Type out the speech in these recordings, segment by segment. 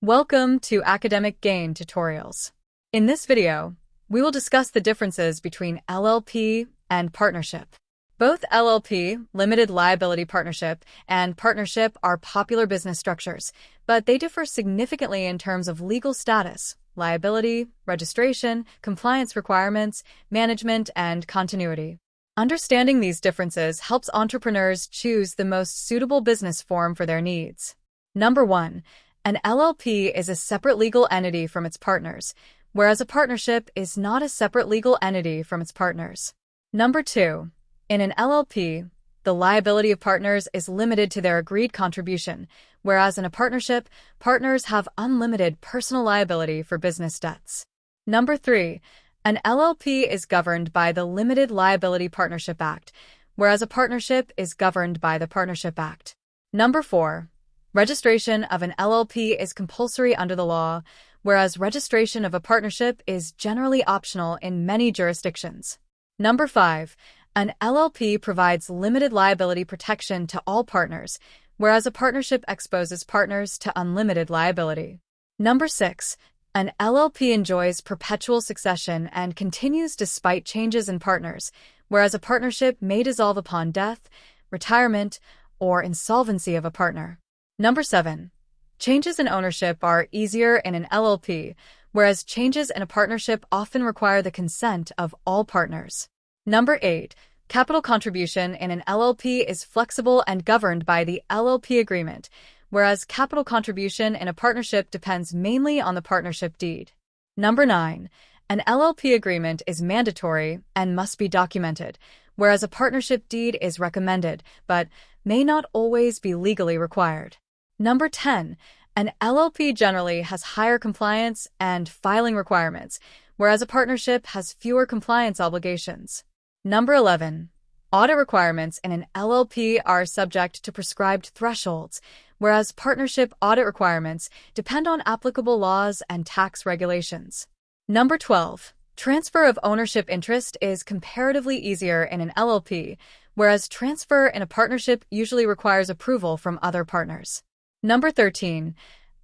Welcome to Academic Gain Tutorials. In this video, we will discuss the differences between LLP and partnership. Both LLP, limited liability partnership, and partnership are popular business structures, but they differ significantly in terms of legal status, liability, registration, compliance requirements, management, and continuity. Understanding these differences helps entrepreneurs choose the most suitable business form for their needs. Number 1. An LLP is a separate legal entity from its partners, whereas a partnership is not a separate legal entity from its partners. Number 2. In an LLP, the liability of partners is limited to their agreed contribution, whereas in a partnership, partners have unlimited personal liability for business debts. Number 3. An LLP is governed by the Limited Liability Partnership Act, whereas a partnership is governed by the Partnership Act. Number 4. Registration of an LLP is compulsory under the law, whereas registration of a partnership is generally optional in many jurisdictions. Number 5. An LLP provides limited liability protection to all partners, whereas a partnership exposes partners to unlimited liability. Number 6. An LLP enjoys perpetual succession and continues despite changes in partners, whereas a partnership may dissolve upon death, retirement, or insolvency of a partner. Number 7. Changes in ownership are easier in an LLP, whereas changes in a partnership often require the consent of all partners. Number 8. Capital contribution in an LLP is flexible and governed by the LLP agreement, whereas capital contribution in a partnership depends mainly on the partnership deed. Number 9. An LLP agreement is mandatory and must be documented, whereas a partnership deed is recommended, but may not always be legally required. Number 10. An LLP generally has higher compliance and filing requirements, whereas a partnership has fewer compliance obligations. Number 11. Audit requirements in an LLP are subject to prescribed thresholds, whereas partnership audit requirements depend on applicable laws and tax regulations. Number 12. Transfer of ownership interest is comparatively easier in an LLP, whereas transfer in a partnership usually requires approval from other partners. Number 13.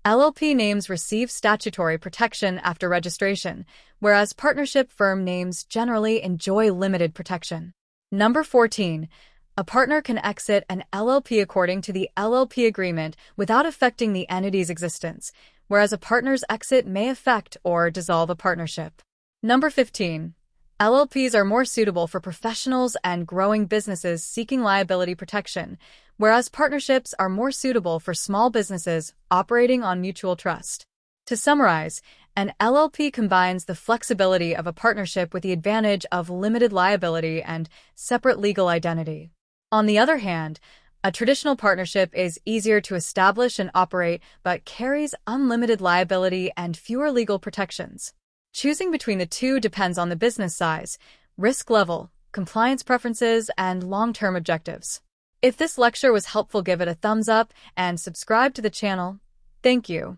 LLP names receive statutory protection after registration, whereas partnership firm names generally enjoy limited protection. Number 14. A partner can exit an LLP according to the LLP agreement without affecting the entity's existence, whereas a partner's exit may affect or dissolve a partnership. Number 15. LLPs are more suitable for professionals and growing businesses seeking liability protection, whereas partnerships are more suitable for small businesses operating on mutual trust. To summarize, an LLP combines the flexibility of a partnership with the advantage of limited liability and separate legal identity. On the other hand, a traditional partnership is easier to establish and operate but carries unlimited liability and fewer legal protections. Choosing between the two depends on the business size, risk level, compliance preferences, and long-term objectives. If this lecture was helpful, give it a thumbs up and subscribe to the channel. Thank you.